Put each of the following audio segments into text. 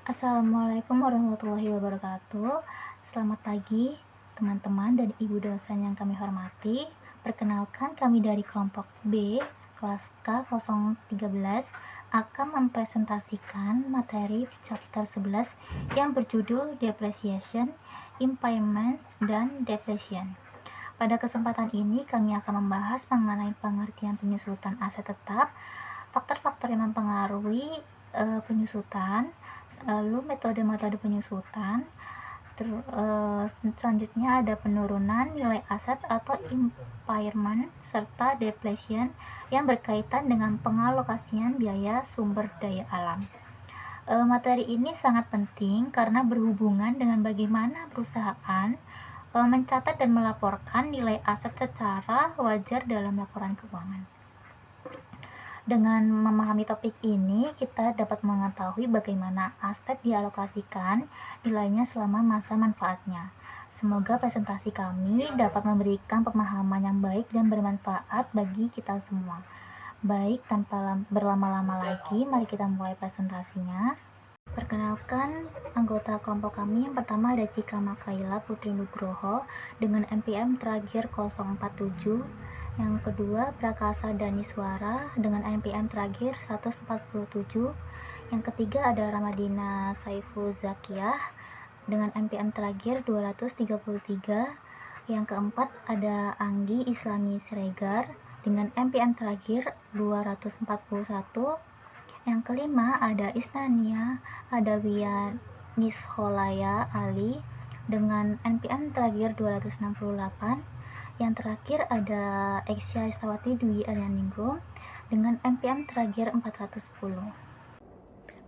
Assalamualaikum warahmatullahi wabarakatuh. Selamat pagi teman-teman dan ibu dosen yang kami hormati. Perkenalkan, kami dari kelompok B, kelas K013 akan mempresentasikan materi chapter 11 yang berjudul Depreciation, Impairments, dan Depletion. Pada kesempatan ini kami akan membahas mengenai pengertian penyusutan aset tetap, faktor-faktor yang mempengaruhi penyusutan, lalu metode-metode penyusutan. Selanjutnya ada penurunan nilai aset atau impairment serta depletion yang berkaitan dengan pengalokasian biaya sumber daya alam. Materi ini sangat penting karena berhubungan dengan bagaimana perusahaan mencatat dan melaporkan nilai aset secara wajar dalam laporan keuangan. Dengan memahami topik ini, kita dapat mengetahui bagaimana aset dialokasikan nilainya selama masa manfaatnya. Semoga presentasi kami dapat memberikan pemahaman yang baik dan bermanfaat bagi kita semua. Baik, tanpa berlama-lama lagi, mari kita mulai presentasinya. Perkenalkan anggota kelompok kami. Yang pertama ada Cika Makaila Putri Nugroho dengan NPM terakhir 047. Yang kedua Prakasa Daniswara dengan NPM terakhir 147. Yang ketiga ada Ramadina Saiful Zakiyah dengan NPM terakhir 233. Yang keempat ada Anggi Islami Siregar dengan NPM terakhir 241. Yang kelima ada Isnania Adawiyah Nisholaya Ali dengan NPM terakhir 268. Yang terakhir ada Eksya Ristawati Dwi Aryaningrum dengan NPM terakhir 410.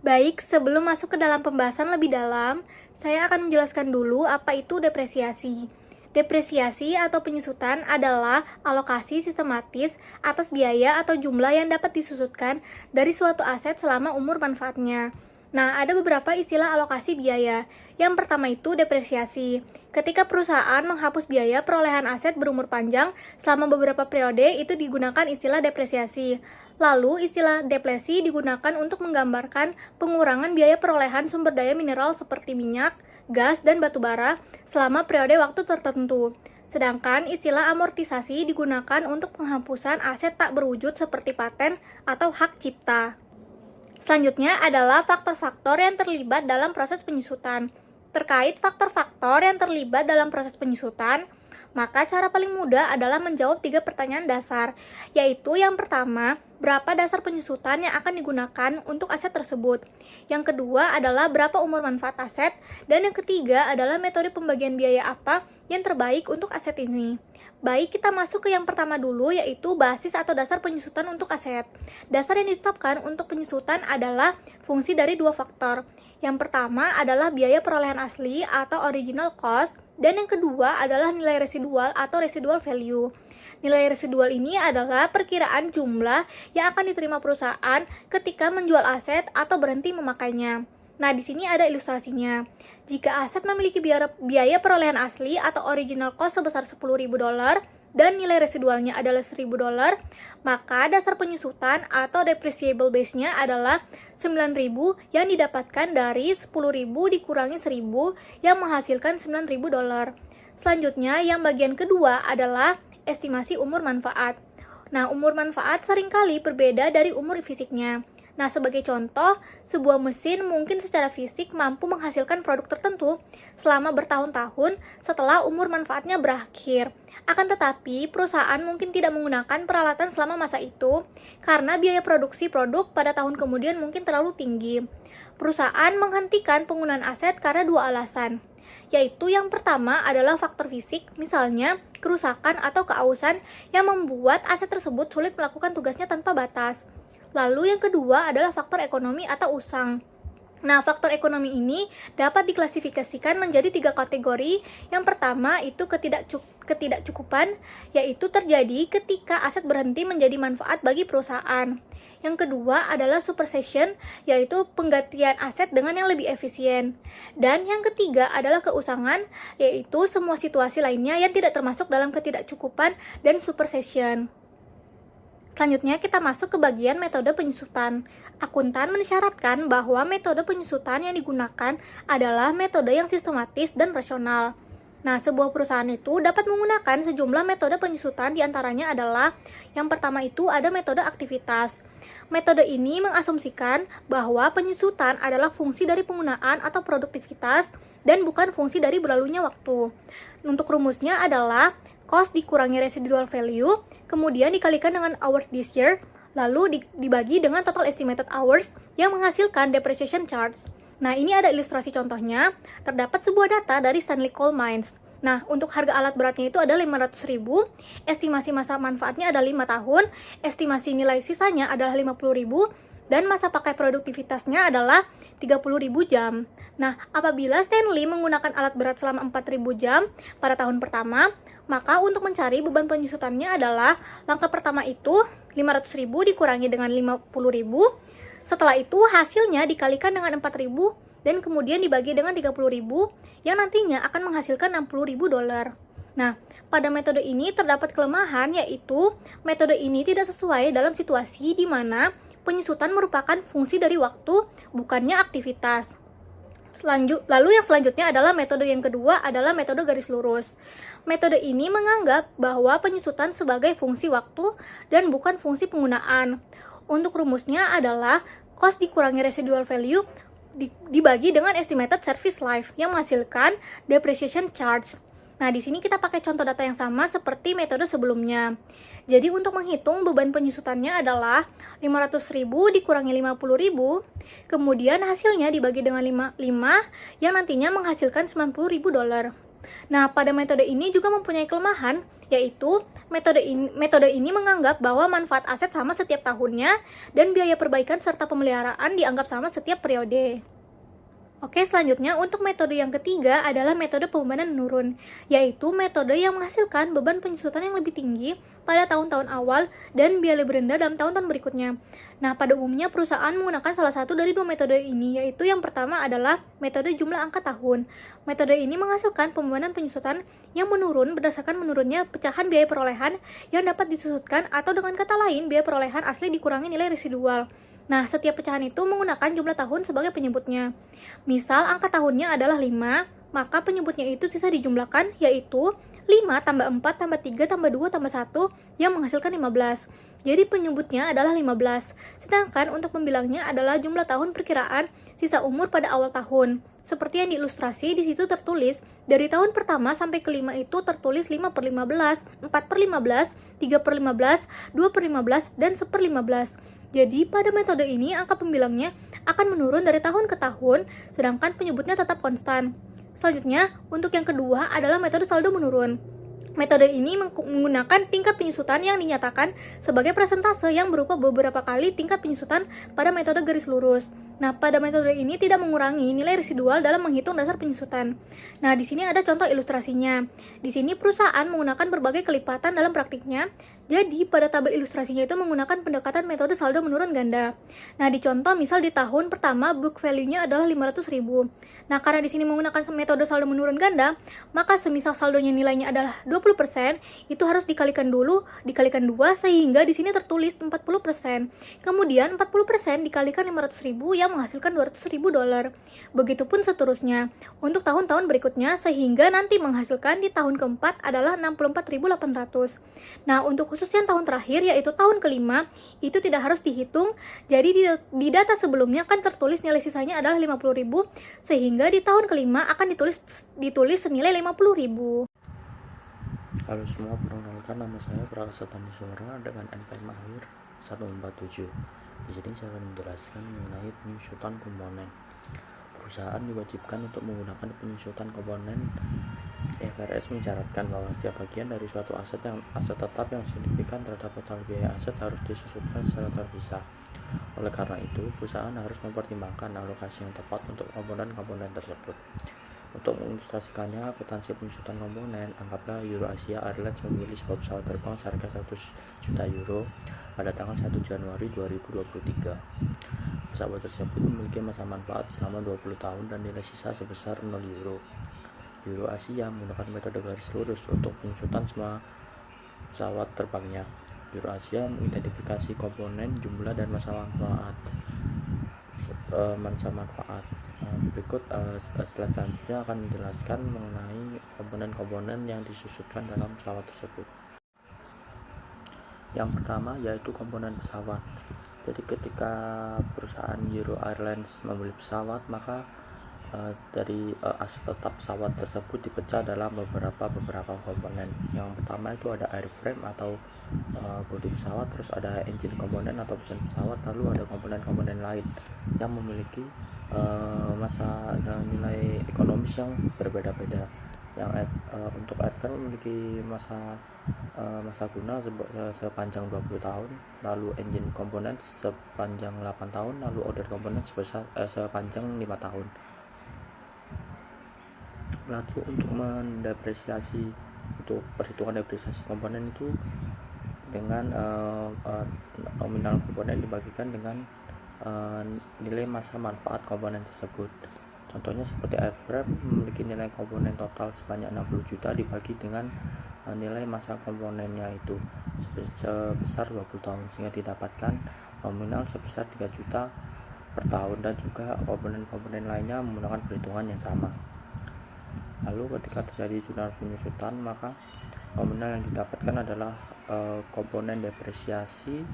Baik, sebelum masuk ke dalam pembahasan lebih dalam, saya akan menjelaskan dulu apa itu depresiasi. Depresiasi atau penyusutan adalah alokasi sistematis atas biaya atau jumlah yang dapat disusutkan dari suatu aset selama umur manfaatnya. Nah, ada beberapa istilah alokasi biaya. Yang pertama itu depresiasi. Ketika perusahaan menghapus biaya perolehan aset berumur panjang selama beberapa periode, itu digunakan istilah depresiasi. Lalu, istilah deplesi digunakan untuk menggambarkan pengurangan biaya perolehan sumber daya mineral seperti minyak, gas, dan batu bara selama periode waktu tertentu. Sedangkan istilah amortisasi digunakan untuk penghapusan aset tak berwujud seperti paten atau hak cipta. Selanjutnya adalah faktor-faktor yang terlibat dalam proses penyusutan. Terkait faktor-faktor yang terlibat dalam proses penyusutan, maka cara paling mudah adalah menjawab 3 pertanyaan dasar, yaitu yang pertama, berapa dasar penyusutan yang akan digunakan untuk aset tersebut. Yang kedua adalah berapa umur manfaat aset, dan yang ketiga adalah metode pembagian biaya apa yang terbaik untuk aset ini. Baik, kita masuk ke yang pertama dulu, yaitu basis atau dasar penyusutan untuk aset. Dasar yang ditetapkan untuk penyusutan adalah fungsi dari 2 faktor. Yang pertama adalah biaya perolehan asli atau original cost, dan yang kedua adalah nilai residual atau residual value. Nilai residual ini adalah perkiraan jumlah yang akan diterima perusahaan ketika menjual aset atau berhenti memakainya. Nah, di sini ada ilustrasinya. Jika aset memiliki biaya perolehan asli atau original cost sebesar $10.000 dan nilai residualnya adalah $1.000, maka dasar penyusutan atau depreciable base-nya adalah $9.000 yang didapatkan dari $10.000 dikurangi $1.000 yang menghasilkan $9.000. Selanjutnya, yang bagian kedua adalah estimasi umur manfaat. Nah, umur manfaat seringkali berbeda dari umur fisiknya. Nah, sebagai contoh, sebuah mesin mungkin secara fisik mampu menghasilkan produk tertentu selama bertahun-tahun setelah umur manfaatnya berakhir. Akan tetapi, perusahaan mungkin tidak menggunakan peralatan selama masa itu karena biaya produksi produk pada tahun kemudian mungkin terlalu tinggi. Perusahaan menghentikan penggunaan aset karena 2 alasan, yaitu yang pertama adalah faktor fisik, misalnya kerusakan atau keausan yang membuat aset tersebut sulit melakukan tugasnya tanpa batas. Lalu yang kedua adalah faktor ekonomi atau usang. Nah, faktor ekonomi ini dapat diklasifikasikan menjadi 3 kategori. Yang pertama itu ketidakcukupan, yaitu terjadi ketika aset berhenti menjadi manfaat bagi perusahaan. Yang kedua adalah supersession, yaitu penggantian aset dengan yang lebih efisien. Dan yang ketiga adalah keusangan, yaitu semua situasi lainnya yang tidak termasuk dalam ketidakcukupan dan supersession. Selanjutnya kita masuk ke bagian metode penyusutan. Akuntan mensyaratkan bahwa metode penyusutan yang digunakan adalah metode yang sistematis dan rasional. Nah, sebuah perusahaan itu dapat menggunakan sejumlah metode penyusutan, diantaranya adalah yang pertama itu ada metode aktivitas. Metode ini mengasumsikan bahwa penyusutan adalah fungsi dari penggunaan atau produktivitas dan bukan fungsi dari berlalunya waktu. Untuk rumusnya adalah cost dikurangi residual value, kemudian dikalikan dengan hours this year, lalu dibagi dengan total estimated hours yang menghasilkan depreciation charge. Nah, ini ada ilustrasi contohnya. Terdapat sebuah data dari Stanley Coal Mines. Nah, untuk harga alat beratnya itu ada 500.000, estimasi masa manfaatnya ada 5 tahun, estimasi nilai sisanya adalah 50.000, dan masa pakai produktivitasnya adalah 30.000 jam. Nah, apabila Stanley menggunakan alat berat selama 4.000 jam pada tahun pertama, maka untuk mencari beban penyusutannya adalah langkah pertama itu 500.000 dikurangi dengan 50.000. Setelah itu hasilnya dikalikan dengan 4.000 dan kemudian dibagi dengan 30.000 yang nantinya akan menghasilkan 60.000 dolar. Nah, pada metode ini terdapat kelemahan, yaitu metode ini tidak sesuai dalam situasi di mana penyusutan merupakan fungsi dari waktu, bukannya aktivitas. Lalu yang selanjutnya adalah metode yang kedua adalah metode garis lurus. Metode ini menganggap bahwa penyusutan sebagai fungsi waktu dan bukan fungsi penggunaan. Untuk rumusnya adalah cost dikurangi residual value dibagi dengan estimated service life yang menghasilkan depreciation charge. Nah, di sini kita pakai contoh data yang sama seperti metode sebelumnya. Jadi untuk menghitung beban penyusutannya adalah 500.000 dikurangi 50.000, kemudian hasilnya dibagi dengan 5 yang nantinya menghasilkan 90.000 dolar. Nah, pada metode ini juga mempunyai kelemahan, yaitu metode ini menganggap bahwa manfaat aset sama setiap tahunnya dan biaya perbaikan serta pemeliharaan dianggap sama setiap periode. Oke, selanjutnya untuk metode yang ketiga adalah metode pembebanan menurun, yaitu metode yang menghasilkan beban penyusutan yang lebih tinggi pada tahun-tahun awal dan biaya lebih rendah dalam tahun-tahun berikutnya. Nah, pada umumnya perusahaan menggunakan salah satu dari dua metode ini, yaitu yang pertama adalah metode jumlah angka tahun. Metode ini menghasilkan pembebanan penyusutan yang menurun berdasarkan menurunnya pecahan biaya perolehan yang dapat disusutkan, atau dengan kata lain, biaya perolehan asli dikurangi nilai residual. Nah, setiap pecahan itu menggunakan jumlah tahun sebagai penyebutnya. Misal, angka tahunnya adalah 5, maka penyebutnya itu sisa dijumlahkan, yaitu 5 tambah 4 tambah 3 tambah 2 tambah 1 yang menghasilkan 15. Jadi penyebutnya adalah 15. Sedangkan untuk pembilangnya adalah jumlah tahun perkiraan sisa umur pada awal tahun. Seperti yang diilustrasi, di situ tertulis dari tahun pertama sampai kelima itu tertulis 5/15, 4/15, 3/15, 2/15, dan 1/15. Jadi pada metode ini angka pembilangnya akan menurun dari tahun ke tahun, sedangkan penyebutnya tetap konstan. Selanjutnya, untuk yang kedua adalah metode saldo menurun. Metode ini menggunakan tingkat penyusutan yang dinyatakan sebagai persentase yang berupa beberapa kali tingkat penyusutan pada metode garis lurus. Nah, pada metode ini tidak mengurangi nilai residual dalam menghitung dasar penyusutan. Nah, di sini ada contoh ilustrasinya. Di sini perusahaan menggunakan berbagai kelipatan dalam praktiknya. Jadi, pada tabel ilustrasinya itu menggunakan pendekatan metode saldo menurun ganda. Nah, di contoh misal di tahun pertama book value-nya adalah 500.000. Nah, karena di sini menggunakan metode saldo menurun ganda, maka semisal saldonya nilainya adalah 20%, itu harus dikalikan 2 sehingga di sini tertulis 40%. Kemudian 40% dikalikan 500.000 yang menghasilkan 200.000 dolar. Begitupun seterusnya untuk tahun-tahun berikutnya sehingga nanti menghasilkan di tahun keempat adalah 64.800. Nah, untuk khusus yang tahun terakhir yaitu tahun kelima itu tidak harus dihitung. Jadi di data sebelumnya kan tertulis nilai sisanya adalah 50.000 sehingga di tahun kelima akan ditulis senilai 50.000. Halo semua, perkenalkan nama saya Prakasa Tanusura dengan NPM akhir 147. Di sini saya akan menjelaskan mengenai penyusutan komponen. Perusahaan diwajibkan untuk menggunakan penyusutan komponen. IFRS mencatatkan bahwa setiap bagian dari suatu aset tetap yang signifikan terhadap total biaya aset harus disusutkan secara terpisah. Oleh karena itu, perusahaan harus mempertimbangkan alokasi yang tepat untuk komponen-komponen tersebut. Untuk mengilustrasikannya, akuntansi penyusutan komponen, anggaplah EuroAsia Airlines memilih sebuah pesawat terbang seharga 100 juta euro pada tanggal 1 Januari 2023. Pesawat tersebut memiliki masa manfaat selama 20 tahun dan nilai sisa sebesar 0 euro. EuroAsia menggunakan metode garis lurus untuk penyusutan semua pesawat terbangnya. Eurasia mengidentifikasi komponen, jumlah, dan masa manfaat. Berikut selanjutnya akan menjelaskan mengenai komponen-komponen yang disusupkan dalam pesawat tersebut. Yang pertama yaitu komponen pesawat. Jadi ketika perusahaan Euro Airlines membeli pesawat, maka dari aset tetap pesawat tersebut dipecah dalam beberapa komponen. Yang pertama itu ada airframe atau bodi pesawat, terus ada engine komponen atau mesin pesawat, lalu ada komponen-komponen lain yang memiliki masa dan nilai ekonomis yang berbeda-beda. Yang untuk airframe memiliki masa guna sepanjang 20 tahun, lalu engine komponen sepanjang 8 tahun, lalu order komponen sepanjang 5 tahun. Lalu untuk perhitungan depresiasi komponen itu dengan nominal komponen dibagikan dengan nilai masa manfaat komponen tersebut. Contohnya seperti airframe memiliki nilai komponen total sebanyak 60 juta dibagi dengan nilai masa komponennya itu sebesar 20 tahun, sehingga didapatkan nominal sebesar 3 juta per tahun, dan juga komponen-komponen lainnya menggunakan perhitungan yang sama. Lalu ketika terjadi jurnal penyusutan, maka nominal yang didapatkan adalah komponen depresiasi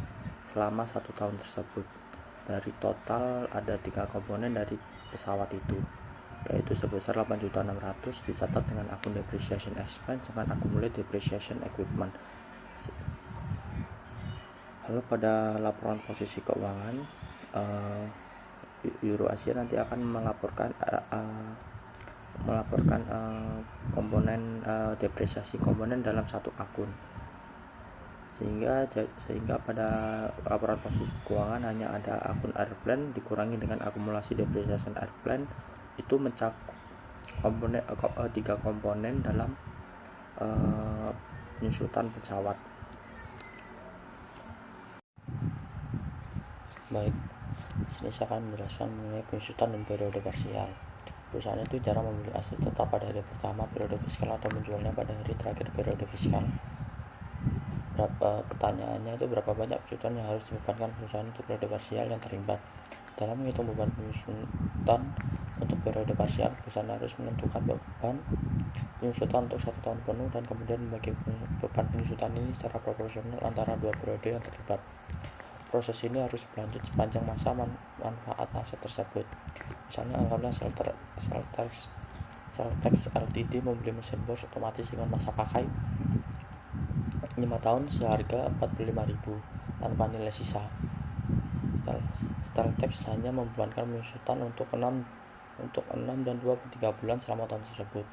selama 1 tahun tersebut. Dari total ada 3 komponen dari pesawat itu, yaitu sebesar 8.600.000 dicatat dengan akun depreciation expense dengan accumulated depreciation equipment. Lalu pada laporan posisi keuangan, Eurasia nanti akan melaporkan komponen depresiasi komponen dalam satu akun, sehingga pada laporan posisi keuangan hanya ada akun airplane dikurangi dengan akumulasi depreciation airplane, itu mencakup komponen 3 komponen dalam penyusutan pesawat. Baik, sini saya akan menjelaskan mengenai penyusutan dan periode parsial. Perusahaan itu jarang membeli aset tetap pada hari pertama periode fiskal atau menjualnya pada hari terakhir periode fiskal. Pertanyaannya itu berapa banyak penyusutan yang harus dibebankan perusahaan untuk periode parsial yang terlibat. Dalam menghitung beban penyusutan untuk periode parsial, perusahaan harus menentukan beban penyusutan untuk 1 tahun penuh dan kemudian membagi beban penyusutan ini secara proporsional antara 2 periode yang terlibat. Proses ini harus berlanjut sepanjang masa manfaat aset tersebut. Misalnya anggaplah Celtex Ltd membeli mesin bor otomatis dengan masa pakai 5 tahun seharga 45.000 tanpa nilai sisa. Celtex hanya membebankan penyusutan untuk 6 dan 23 bulan selama tahun tersebut.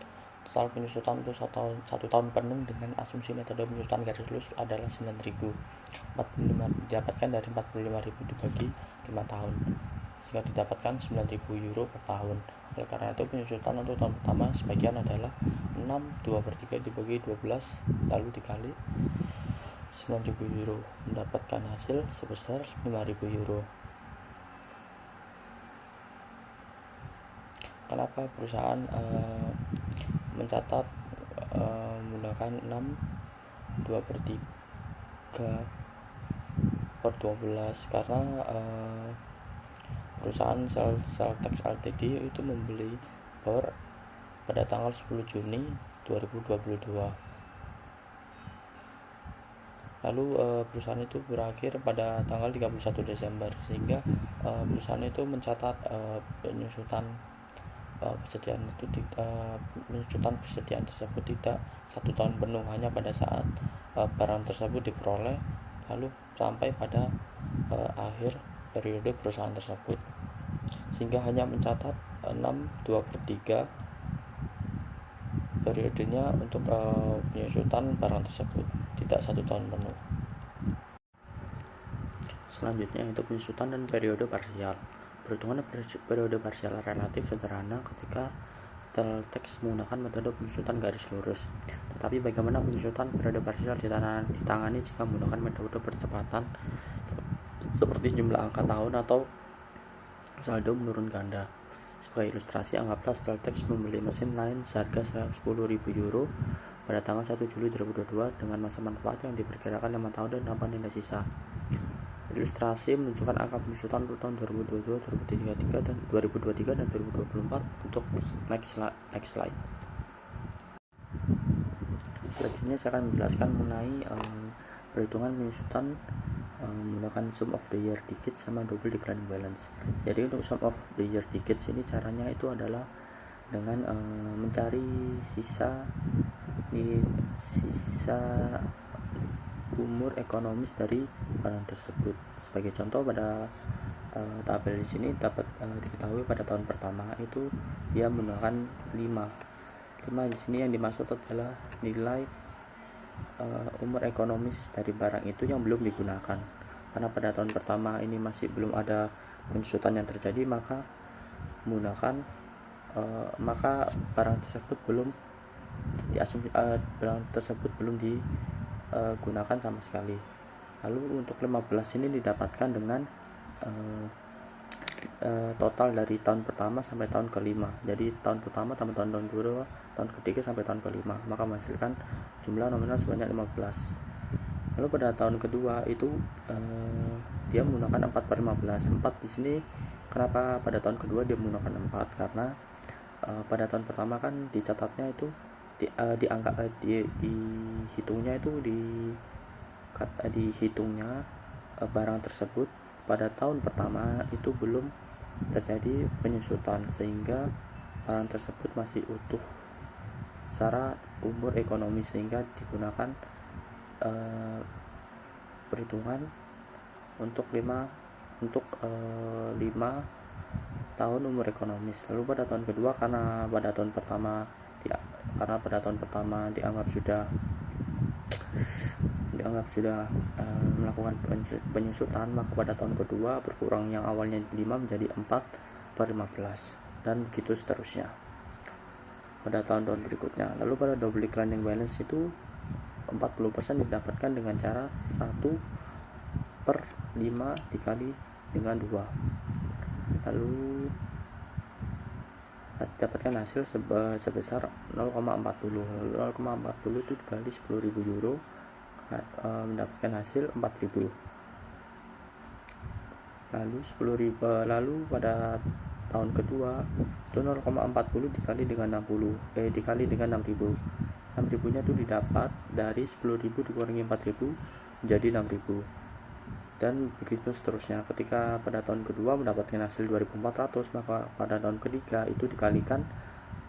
Total penyusutan untuk 1 tahun penuh dengan asumsi metode penyusutan garis lurus adalah 9.000. 45 didapatkan dari 45.000 dibagi 5 tahun, sehingga didapatkan 9.000 euro per tahun. Oleh karena itu penyusutan untuk tahun pertama sebagian adalah 2/3 dibagi 12 lalu dikali 9.000 euro, mendapatkan hasil sebesar 5.000 euro. Kenapa perusahaan mencatat menggunakan 2/3/12? Karena perusahaan Celtex Ltd itu membeli bor pada tanggal 10 Juni 2022. Lalu perusahaan itu berakhir pada tanggal 31 Desember, sehingga perusahaan itu mencatat penyusutan persediaan tersebut tidak 1 tahun penuh, hanya pada saat barang tersebut diperoleh lalu sampai pada akhir periode perusahaan tersebut, sehingga hanya mencatat 2/3 periodenya untuk penyusutan barang tersebut, tidak 1 tahun penuh. Selanjutnya itu penyusutan dan periode parsial. Perhitungan periode parsial relatif sederhana ketika Celtex menggunakan metode penyusutan garis lurus. Tetapi bagaimana penyusutan periode parsial ditangani jika menggunakan metode percepatan seperti jumlah angka tahun atau saldo menurun ganda? Sebagai ilustrasi, anggaplah Celtex membeli mesin lain seharga 10.000 euro pada tanggal 1 Juli 2022 dengan masa manfaat yang diperkirakan 5 tahun dan tanpa nilai sisa. Ilustrasi menunjukkan angka penyusutan untuk tahun 2022, 2023 dan 2024 untuk next slide. Selanjutnya saya akan menjelaskan mengenai perhitungan penyusutan menggunakan sum of the year digits sama double declining balance. Jadi untuk sum of the year digits ini caranya itu adalah dengan mencari sisa umur ekonomis dari barang tersebut. Sebagai contoh pada tabel di sini dapat diketahui pada tahun pertama itu dia menggunakan 5 di sini yang dimaksud adalah nilai umur ekonomis dari barang itu yang belum digunakan. Karena pada tahun pertama ini masih belum ada penyusutan yang terjadi, maka menggunakan maka barang tersebut belum digunakan sama sekali. Lalu untuk 15 ini didapatkan dengan total dari tahun pertama sampai tahun kelima. Jadi tahun pertama sampai tahun kedua, tahun ketiga sampai tahun kelima, maka menghasilkan jumlah nominal sebanyak 15. Lalu pada tahun kedua itu dia menggunakan 4/15. 4 di sini kenapa pada tahun kedua dia menggunakan 4? Karena pada tahun pertama kan dicatatnya itu dihitungnya barang tersebut pada tahun pertama itu belum terjadi penyusutan, sehingga barang tersebut masih utuh secara umur ekonomi, sehingga digunakan perhitungan untuk 5 tahun umur ekonomis. Lalu pada tahun kedua karena pada tahun pertama dianggap sudah melakukan penyusutan, maka pada tahun kedua berkurang yang awalnya 5 menjadi 4/15 dan begitu seterusnya pada tahun-tahun berikutnya. Lalu pada double declining balance itu 40% didapatkan dengan cara 1/5 dikali dengan 2. Lalu dapatkan hasil sebesar 0,40. 0,40 itu dikali 10.000 euro mendapatkan hasil 4.000. Lalu pada tahun kedua itu 0,40 dikali dengan 6.000. 6.000 nya itu didapat dari 10.000 dikurangi 4.000 menjadi 6.000. Dan begitu seterusnya. Ketika pada tahun kedua mendapatkan hasil 2.400, maka pada tahun ketiga itu dikalikan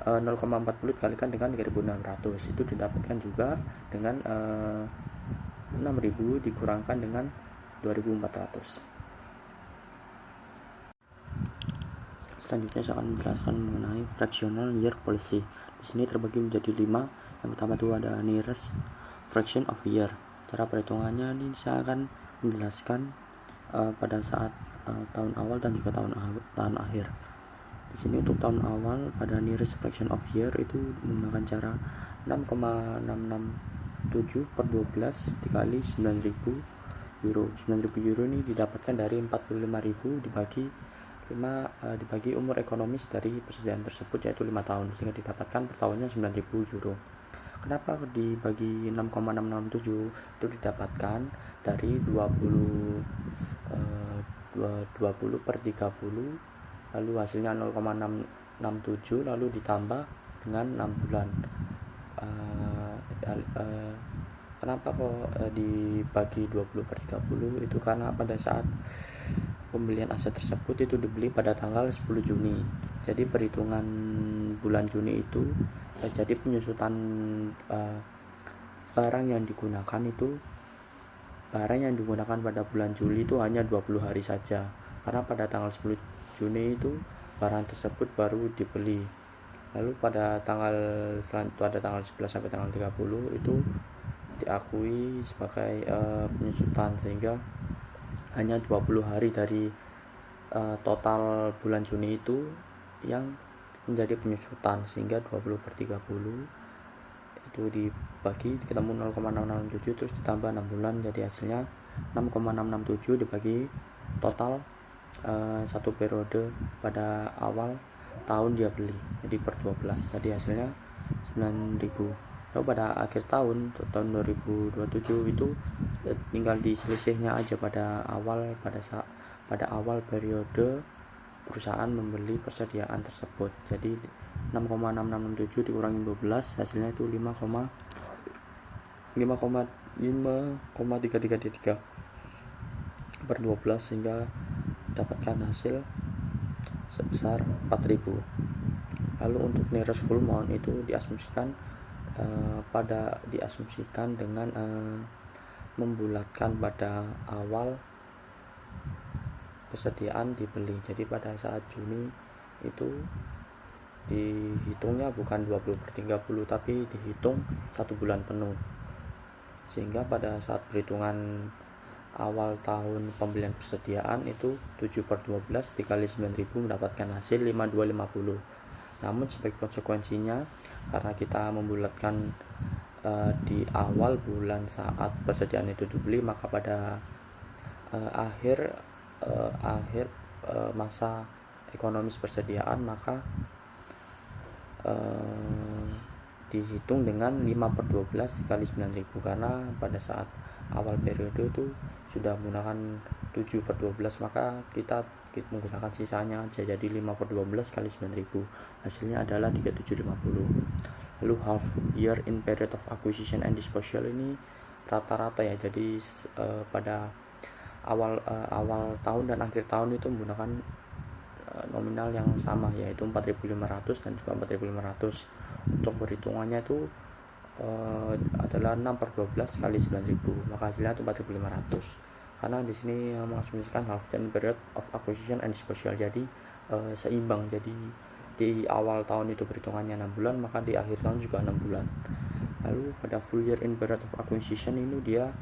0,40 dikalikan dengan 3.600, itu didapatkan juga dengan 6.000 dikurangkan dengan 2.400. Selanjutnya saya akan menjelaskan mengenai fractional year policy. Di sini terbagi menjadi 5. Yang pertama itu ada nearest fraction of year. Cara perhitungannya ini saya akan menjelaskan pada saat tahun awal dan juga tahun akhir. Di sini untuk tahun awal pada nearest fraction of year itu menggunakan cara 6,667/12 dikali 9.000 euro. 9.000 euro ini didapatkan dari 45.000 dibagi umur ekonomis dari persediaan tersebut, yaitu 5 tahun, sehingga didapatkan per tahunnya 9.000 euro. Kenapa dibagi 6,667? Itu didapatkan dari 20/30, lalu hasilnya 0,667, lalu ditambah dengan 6 bulan. Kenapa kok dibagi 20/30? Itu karena pada saat pembelian aset tersebut itu dibeli pada tanggal 10 Juni. Jadi perhitungan bulan Juni itu jadi penyusutan barang yang digunakan pada bulan Juli itu hanya 20 hari saja, karena pada tanggal 10 Juni itu barang tersebut baru dibeli. Lalu pada tanggal 11 sampai tanggal 30 itu diakui sebagai penyusutan, sehingga hanya 20 hari dari total bulan Juni itu yang menjadi penyusutan, sehingga 20/30 itu dibagi ketemu 0,667 terus ditambah 6 bulan, jadi hasilnya 6,667 dibagi total satu periode pada awal tahun dia beli, jadi per 12, jadi hasilnya 9.000. Lalu pada akhir tahun 2027 itu tinggal di selisihnya aja pada awal periode perusahaan membeli persediaan tersebut. Jadi 6,6667 dikurangi 12 hasilnya itu 5,3333 per 12 sehingga dapatkan hasil sebesar 4000. Lalu untuk nearest full mount itu diasumsikan dengan membulatkan pada awal persediaan dibeli. Jadi pada saat Juni itu dihitungnya bukan 20/30 tapi dihitung 1 bulan penuh, sehingga pada saat perhitungan awal tahun pembelian persediaan itu 7/12 dikali 9.000 mendapatkan hasil 5250. Namun sebagai konsekuensinya, karena kita membulatkan di awal bulan saat persediaan itu dibeli, maka pada akhir masa ekonomis persediaan maka dihitung dengan 5/12 dikali 9.000, karena pada saat awal periode itu sudah menggunakan 7/12, maka kita menggunakan sisanya aja, jadi 5/12 kali 9.000 hasilnya adalah 3750. Lalu half year in period of acquisition and disposal ini rata-rata ya, jadi pada awal tahun dan akhir tahun itu menggunakan nominal yang sama, yaitu 4.500 dan juga 4.500. Untuk perhitungannya itu adalah 6/12 kali 9.000, maka hasilnya itu 4.500. Karena di sini mengasumsikan half time period of acquisition and disposal, jadi seimbang. Jadi di awal tahun itu perhitungannya 6 bulan, maka di akhir tahun juga 6 bulan. Lalu pada full year in period of acquisition ini dia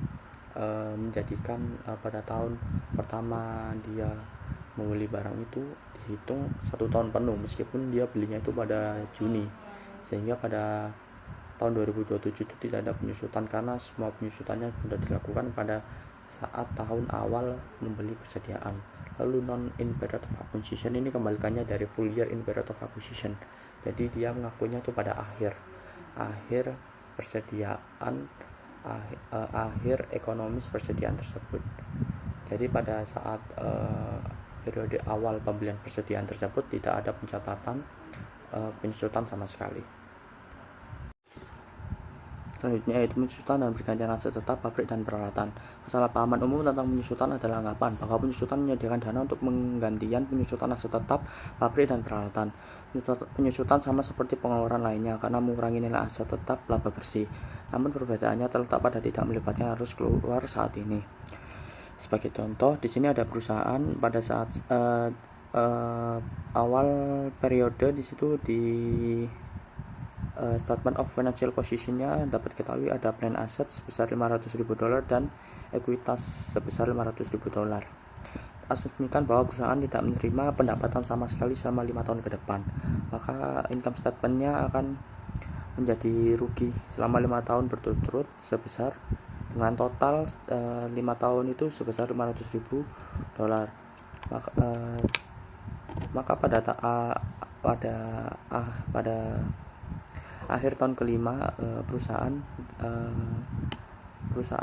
menjadikan pada tahun pertama dia membeli barang itu dihitung 1 tahun penuh, meskipun dia belinya itu pada Juni, sehingga pada tahun 2027 itu tidak ada penyusutan, karena semua penyusutannya sudah dilakukan pada saat tahun awal membeli persediaan. Lalu non in period of acquisition ini kembalikannya dari full year in period of acquisition, jadi dia mengakuinya itu pada akhir persediaan, akhir ekonomis persediaan tersebut. Jadi pada saat periode awal pembelian persediaan tersebut tidak ada pencatatan penyusutan sama sekali. Selanjutnya yaitu penyusutan dan pergantian aset tetap pabrik dan peralatan. Masalah pahaman umum tentang penyusutan adalah anggapan bahwa penyusutan menyediakan dana untuk penggantian penyusutan aset tetap pabrik dan peralatan. Penyusutan sama seperti pengeluaran lainnya karena mengurangi nilai aset tetap laba bersih. Namun perbedaannya terletak pada tidak melibatkan harus keluar saat ini. Sebagai contoh, di sini ada perusahaan pada saat awal periode, di situ di statement of financial position-nya dapat ketahui ada plan asset sebesar $500.000 dan ekuitas sebesar $500.000. Asumsikan bahwa perusahaan tidak menerima pendapatan sama sekali selama 5 tahun ke depan, maka income statement-nya akan menjadi rugi selama 5 tahun berturut-turut sebesar, dengan total 5 tahun itu sebesar $500.000. Maka pada akhir tahun kelima perusahaan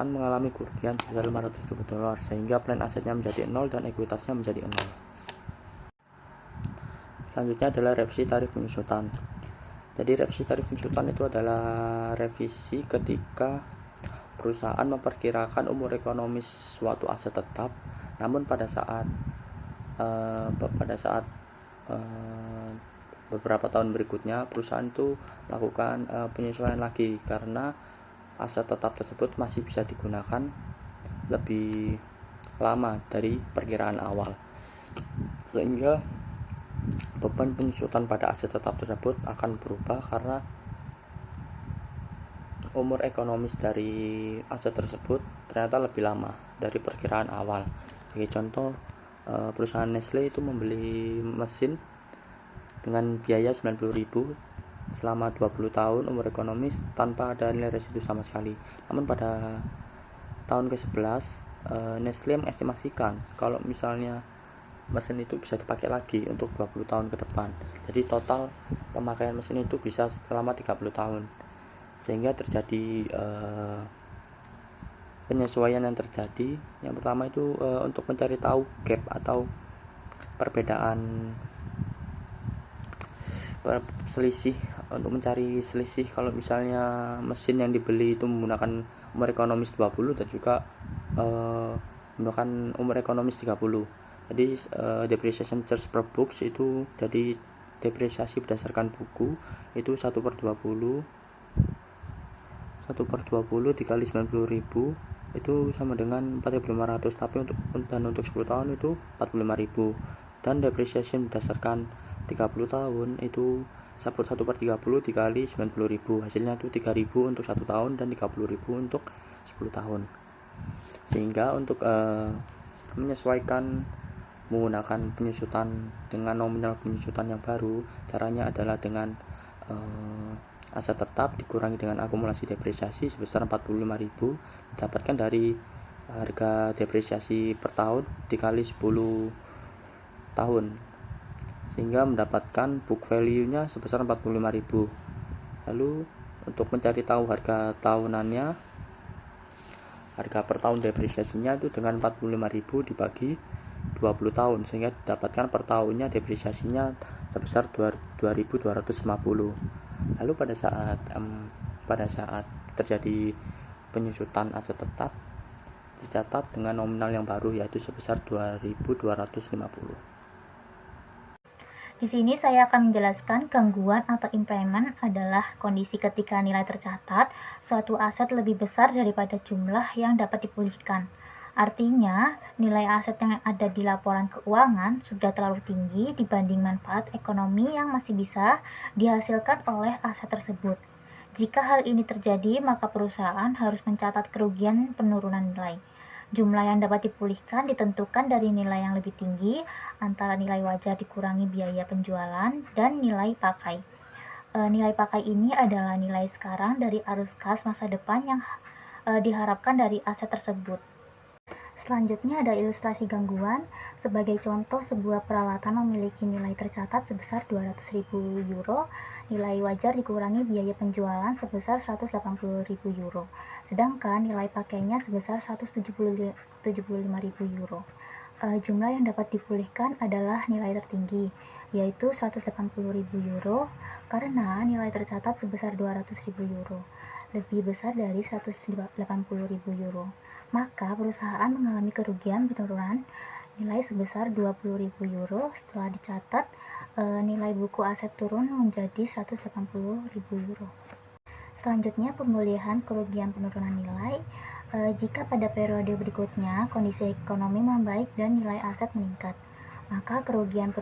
mengalami kerugian sebesar $500.000, sehingga plan asetnya menjadi 0 dan ekuitasnya menjadi 0. Selanjutnya adalah revisi tarif penyusutan. Jadi revisi tarif penyusutan itu adalah revisi ketika perusahaan memperkirakan umur ekonomis suatu aset tetap, namun pada saat beberapa tahun berikutnya perusahaan itu melakukan penyesuaian lagi karena aset tetap tersebut masih bisa digunakan lebih lama dari perkiraan awal, sehingga beban penyusutan pada aset tetap tersebut akan berubah karena umur ekonomis dari aset tersebut ternyata lebih lama dari perkiraan awal. Sebagai contoh, perusahaan Nestle itu membeli mesin dengan biaya 90.000 selama 20 tahun umur ekonomis tanpa ada nilai residu sama sekali. Namun pada tahun ke-11 Nestle mengestimasikan kalau misalnya mesin itu bisa dipakai lagi untuk 20 tahun ke depan. Jadi total pemakaian mesin itu bisa selama 30 tahun. sehingga terjadi penyesuaian yang terjadi. Yang pertama itu untuk mencari tahu gap atau perbedaan selisih, untuk mencari selisih kalau misalnya mesin yang dibeli itu menggunakan umur ekonomis 20 dan juga menggunakan umur ekonomis 30. Jadi depreciation charge per books itu jadi depresiasi berdasarkan buku itu 1/20 dikali 90.000 itu sama dengan 4.500, tapi untuk 10 tahun itu 45.000. Dan depreciation berdasarkan 30 tahun itu 1/30 dikali 90.000, hasilnya itu 3.000 untuk 1 tahun dan 30.000 untuk 10 tahun. Sehingga untuk menyesuaikan menggunakan penyusutan dengan nominal penyusutan yang baru, caranya adalah dengan aset tetap dikurangi dengan akumulasi depresiasi sebesar 45.000 didapatkan dari harga depresiasi per tahun dikali 10 tahun, sehingga mendapatkan book value-nya sebesar 45.000. Lalu untuk mencari tahu harga tahunannya, harga per tahun depresiasinya itu dengan 45.000 dibagi 20 tahun, sehingga didapatkan per tahunnya depresiasinya sebesar 2.250. Lalu pada saat terjadi penyusutan aset tetap dicatat dengan nominal yang baru, yaitu sebesar 2.250. Di sini saya akan menjelaskan gangguan atau impairment adalah kondisi ketika nilai tercatat suatu aset lebih besar daripada jumlah yang dapat dipulihkan. Artinya, nilai aset yang ada di laporan keuangan sudah terlalu tinggi dibanding manfaat ekonomi yang masih bisa dihasilkan oleh aset tersebut. Jika hal ini terjadi, maka perusahaan harus mencatat kerugian penurunan nilai. Jumlah yang dapat dipulihkan ditentukan dari nilai yang lebih tinggi antara nilai wajar dikurangi biaya penjualan dan nilai pakai. Nilai pakai ini adalah nilai sekarang dari arus kas masa depan yang diharapkan dari aset tersebut. Selanjutnya ada ilustrasi gangguan. Sebagai contoh, sebuah peralatan memiliki nilai tercatat sebesar 200.000 euro, nilai wajar dikurangi biaya penjualan sebesar 180.000 euro, sedangkan nilai pakainya sebesar 175.000 euro. Jumlah yang dapat dipulihkan adalah nilai tertinggi, yaitu 180.000 euro, karena nilai tercatat sebesar 200.000 euro, lebih besar dari 180.000 euro. Maka perusahaan mengalami kerugian penurunan nilai sebesar 20.000 euro. Setelah dicatat, nilai buku aset turun menjadi 180.000 euro. Selanjutnya, pemulihan kerugian penurunan nilai. Jika pada periode berikutnya kondisi ekonomi membaik dan nilai aset meningkat, maka kerugian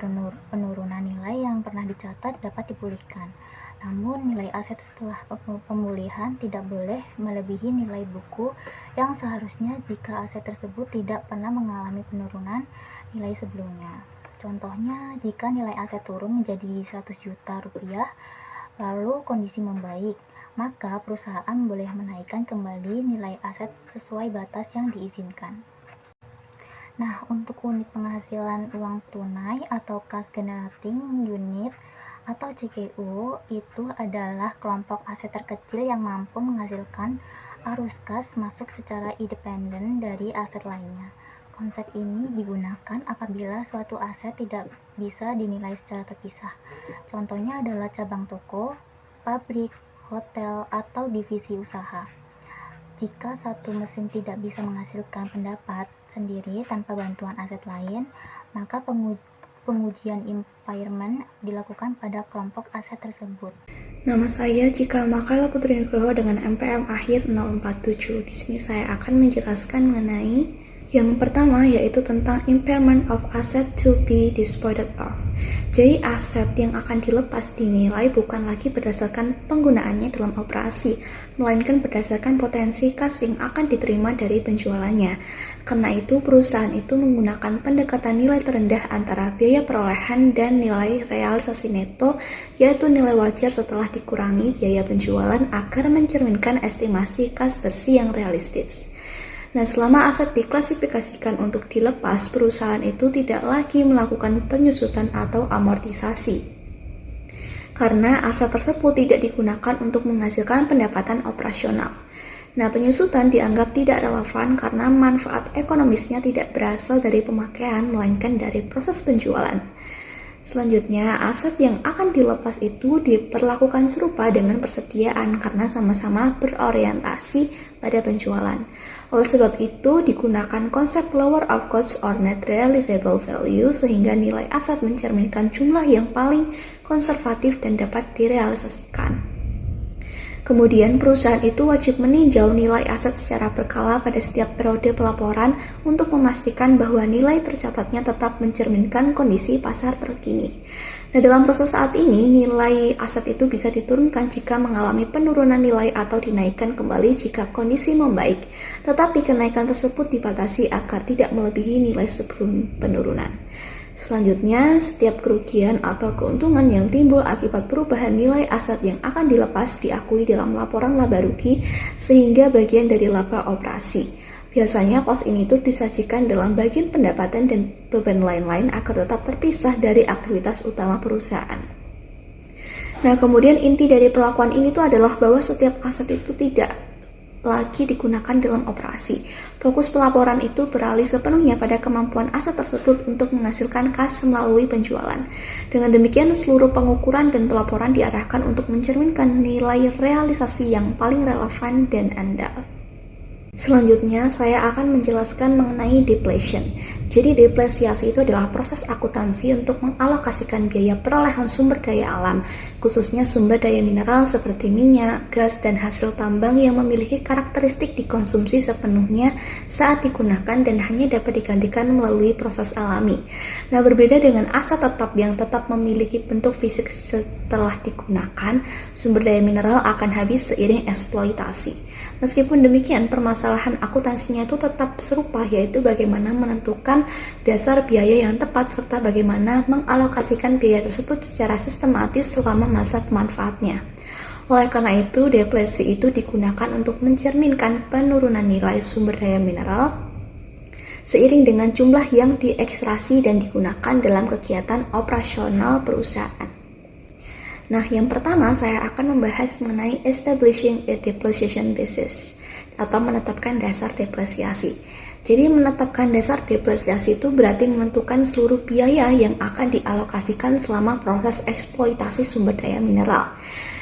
penurunan nilai yang pernah dicatat dapat dipulihkan. Namun, nilai aset setelah pemulihan tidak boleh melebihi nilai buku yang seharusnya jika aset tersebut tidak pernah mengalami penurunan nilai sebelumnya. Contohnya, jika nilai aset turun menjadi 100 juta rupiah, lalu kondisi membaik, maka perusahaan boleh menaikkan kembali nilai aset sesuai batas yang diizinkan. Nah, untuk unit penghasilan uang tunai atau cash generating unit atau CGU itu adalah kelompok aset terkecil yang mampu menghasilkan arus kas masuk secara independen dari aset lainnya. Konsep ini digunakan apabila suatu aset tidak bisa dinilai secara terpisah. Contohnya adalah cabang toko, pabrik, hotel, atau divisi usaha. Jika satu mesin tidak bisa menghasilkan pendapat sendiri tanpa bantuan aset lain, maka pengujian impairment dilakukan pada kelompok aset tersebut. Nama saya Cika Makala Putri Nugroho dengan MPM akhir 047. Di sini saya akan menjelaskan mengenai yang pertama, yaitu tentang impairment of asset to be disposed of. Jadi aset yang akan dilepas dinilai bukan lagi berdasarkan penggunaannya dalam operasi, melainkan berdasarkan potensi kas yang akan diterima dari penjualannya. Karena itu, perusahaan itu menggunakan pendekatan nilai terendah antara biaya perolehan dan nilai realisasi neto, yaitu nilai wajar setelah dikurangi biaya penjualan agar mencerminkan estimasi kas bersih yang realistis. Nah, selama aset diklasifikasikan untuk dilepas, perusahaan itu tidak lagi melakukan penyusutan atau amortisasi. karena aset tersebut tidak digunakan untuk menghasilkan pendapatan operasional. Nah, penyusutan dianggap tidak relevan karena manfaat ekonomisnya tidak berasal dari pemakaian, melainkan dari proses penjualan. Selanjutnya, aset yang akan dilepas itu diperlakukan serupa dengan persediaan karena sama-sama berorientasi pada penjualan. Oleh sebab itu, digunakan konsep lower of cost or net realizable value sehingga nilai aset mencerminkan jumlah yang paling konservatif dan dapat direalisasikan. Kemudian, perusahaan itu wajib meninjau nilai aset secara berkala pada setiap periode pelaporan untuk memastikan bahwa nilai tercatatnya tetap mencerminkan kondisi pasar terkini. Nah, dalam proses saat ini, nilai aset itu bisa diturunkan jika mengalami penurunan nilai atau dinaikkan kembali jika kondisi membaik, tetapi kenaikan tersebut dibatasi agar tidak melebihi nilai sebelum penurunan. Selanjutnya, setiap kerugian atau keuntungan yang timbul akibat perubahan nilai aset yang akan dilepas diakui dalam laporan laba rugi sehingga bagian dari laba operasi. Biasanya pos ini tuh disajikan dalam bagian pendapatan dan beban lain-lain agar tetap terpisah dari aktivitas utama perusahaan. Nah, kemudian inti dari perlakuan ini tuh adalah bahwa setiap aset itu tidak lagi digunakan dalam operasi. Fokus pelaporan itu beralih sepenuhnya pada kemampuan aset tersebut untuk menghasilkan kas melalui penjualan. Dengan demikian, seluruh pengukuran dan pelaporan diarahkan untuk mencerminkan nilai realisasi yang paling relevan dan andal. Selanjutnya, saya akan menjelaskan mengenai depletion. Jadi, depresiasi itu adalah proses akuntansi untuk mengalokasikan biaya perolehan sumber daya alam, khususnya sumber daya mineral seperti minyak, gas, dan hasil tambang yang memiliki karakteristik dikonsumsi sepenuhnya saat digunakan dan hanya dapat digantikan melalui proses alami. Nah, berbeda dengan aset tetap yang tetap memiliki bentuk fisik setelah digunakan, sumber daya mineral akan habis seiring eksploitasi. Meskipun demikian, permasalahan akuntansinya itu tetap serupa, yaitu bagaimana menentukan dasar biaya yang tepat serta bagaimana mengalokasikan biaya tersebut secara sistematis selama masa pemanfaatnya. Oleh karena itu, depresi itu digunakan untuk mencerminkan penurunan nilai sumber daya mineral seiring dengan jumlah yang diekstraksi dan digunakan dalam kegiatan operasional perusahaan. Nah, yang pertama saya akan membahas mengenai establishing a depreciation basis atau menetapkan dasar depresiasi. Jadi menetapkan dasar depresiasi itu berarti menentukan seluruh biaya yang akan dialokasikan selama proses eksploitasi sumber daya mineral.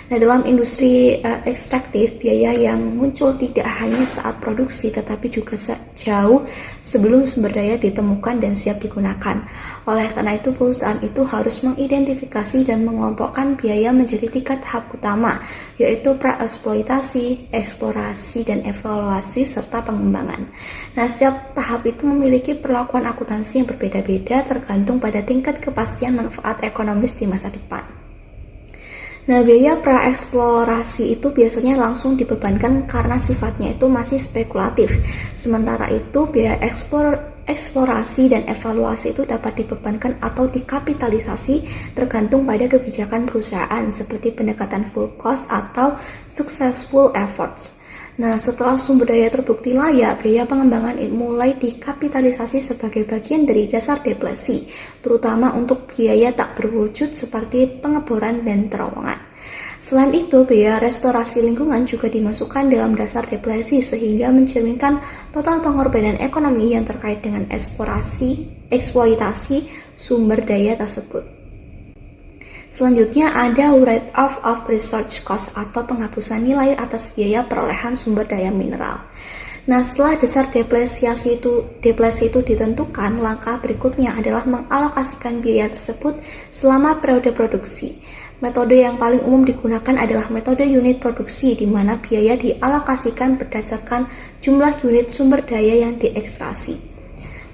Nah, dalam industri ekstraktif, biaya yang muncul tidak hanya saat produksi, tetapi juga jauh sebelum sumber daya ditemukan dan siap digunakan. Oleh karena itu, perusahaan itu harus mengidentifikasi dan mengelompokkan biaya menjadi 3 tahap utama, yaitu pra-eksploitasi, eksplorasi, dan evaluasi, serta pengembangan. Nah, setiap tahap itu memiliki perlakuan akuntansi yang berbeda-beda tergantung pada tingkat kepastian manfaat ekonomis di masa depan. Nah, biaya praeksplorasi itu biasanya langsung dibebankan karena sifatnya itu masih spekulatif. Sementara itu, biaya eksplorasi dan evaluasi itu dapat dibebankan atau dikapitalisasi tergantung pada kebijakan perusahaan seperti pendekatan full cost atau successful efforts. Nah, setelah sumber daya terbukti layak, biaya pengembangan mulai dikapitalisasi sebagai bagian dari dasar depresi, terutama untuk biaya tak berwujud seperti pengeboran dan terowongan. Selain itu, biaya restorasi lingkungan juga dimasukkan dalam dasar depresi sehingga mencerminkan total pengorbanan ekonomi yang terkait dengan eksploitasi sumber daya tersebut. Selanjutnya ada write-off of research cost atau penghapusan nilai atas biaya perolehan sumber daya mineral. Nah, setelah dasar depresi itu ditentukan, langkah berikutnya adalah mengalokasikan biaya tersebut selama periode produksi. Metode yang paling umum digunakan adalah metode unit produksi, di mana biaya dialokasikan berdasarkan jumlah unit sumber daya yang diekstraksi.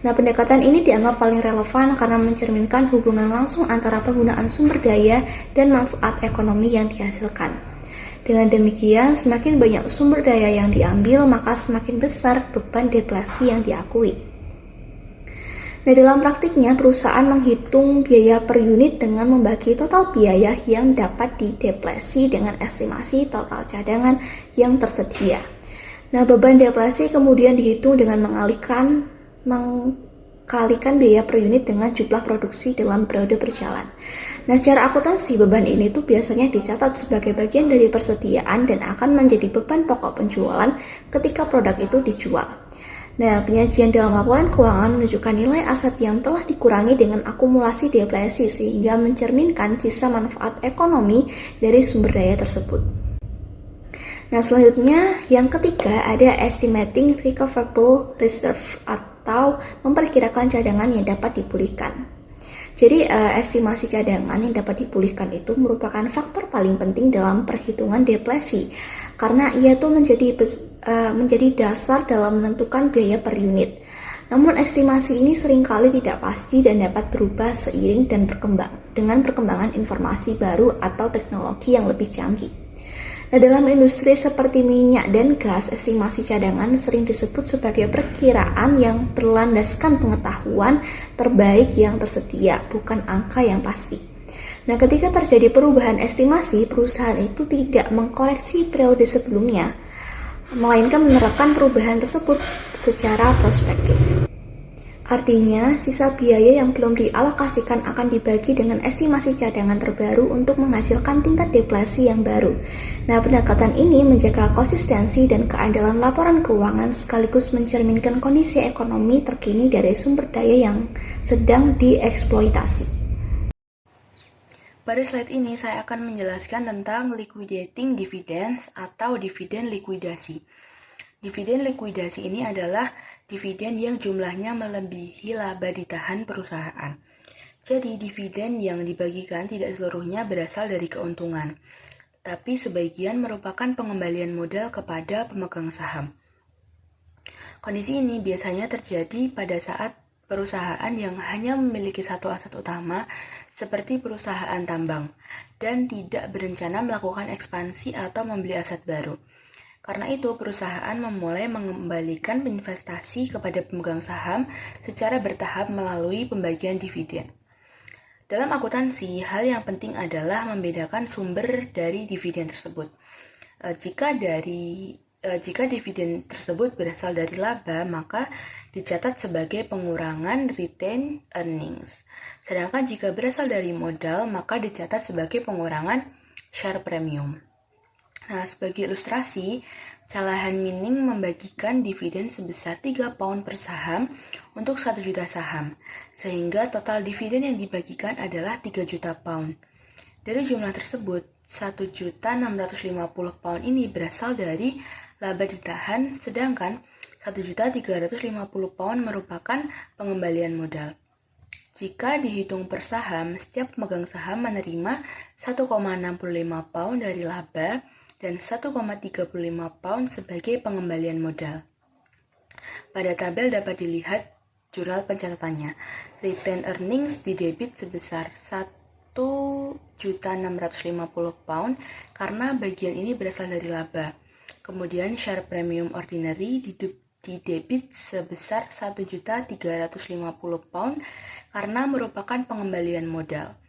Nah, pendekatan ini dianggap paling relevan karena mencerminkan hubungan langsung antara penggunaan sumber daya dan manfaat ekonomi yang dihasilkan. Dengan demikian, semakin banyak sumber daya yang diambil, maka semakin besar beban depresi yang diakui. Nah, dalam praktiknya, perusahaan menghitung biaya per unit dengan membagi total biaya yang dapat didepresi dengan estimasi total cadangan yang tersedia. Nah, beban depresi kemudian dihitung dengan kalikan biaya per unit dengan jumlah produksi dalam periode berjalan. Nah, secara akuntansi, beban ini tuh biasanya dicatat sebagai bagian dari persediaan dan akan menjadi beban pokok penjualan ketika produk itu dijual. Nah, penyajian dalam laporan keuangan menunjukkan nilai aset yang telah dikurangi dengan akumulasi deflasi sehingga mencerminkan sisa manfaat ekonomi dari sumber daya tersebut. Nah, selanjutnya yang ketiga ada estimating recoverable reserve atau memperkirakan cadangan yang dapat dipulihkan. Jadi estimasi cadangan yang dapat dipulihkan itu merupakan faktor paling penting dalam perhitungan deflasi karena ia tuh menjadi dasar dalam menentukan biaya per unit. Namun estimasi ini seringkali tidak pasti dan dapat berubah seiring dan berkembang dengan perkembangan informasi baru atau teknologi yang lebih canggih. Nah, dalam industri seperti minyak dan gas, estimasi cadangan sering disebut sebagai perkiraan yang berlandaskan pengetahuan terbaik yang tersedia, bukan angka yang pasti. Nah, ketika terjadi perubahan estimasi, perusahaan itu tidak mengkoreksi periode sebelumnya, melainkan menerapkan perubahan tersebut secara prospektif. Artinya, sisa biaya yang belum dialokasikan akan dibagi dengan estimasi cadangan terbaru untuk menghasilkan tingkat deflasi yang baru. Nah, pendekatan ini menjaga konsistensi dan keandalan laporan keuangan sekaligus mencerminkan kondisi ekonomi terkini dari sumber daya yang sedang dieksploitasi. Pada slide ini saya akan menjelaskan tentang liquidating dividends atau dividen likuidasi. Dividen likuidasi ini adalah dividen yang jumlahnya melebihi laba ditahan perusahaan. Jadi dividen yang dibagikan tidak seluruhnya berasal dari keuntungan, tapi sebagian merupakan pengembalian modal kepada pemegang saham. Kondisi ini biasanya terjadi pada saat perusahaan yang hanya memiliki satu aset utama seperti perusahaan tambang dan tidak berencana melakukan ekspansi atau membeli aset baru. Karena itu, perusahaan memulai mengembalikan investasi kepada pemegang saham secara bertahap melalui pembagian dividen. Dalam akuntansi, hal yang penting adalah membedakan sumber dari dividen tersebut. Jika dividen tersebut berasal dari laba, maka dicatat sebagai pengurangan retained earnings. Sedangkan jika berasal dari modal, maka dicatat sebagai pengurangan share premium. Nah, sebagai ilustrasi, Calahan Mining membagikan dividen sebesar 3 pound per saham untuk 1 juta saham, sehingga total dividen yang dibagikan adalah 3 juta pound. Dari jumlah tersebut, 1.650 pound ini berasal dari laba ditahan, sedangkan 1.350 pound merupakan pengembalian modal. Jika dihitung per saham, setiap pemegang saham menerima 1,65 pound dari laba dan 1,35 pound sebagai pengembalian modal. Pada tabel dapat dilihat jurnal pencatatannya. Retained earnings didebit sebesar 1.650 pound karena bagian ini berasal dari laba. Kemudian share premium ordinary didebit sebesar 1.350 pound karena merupakan pengembalian modal.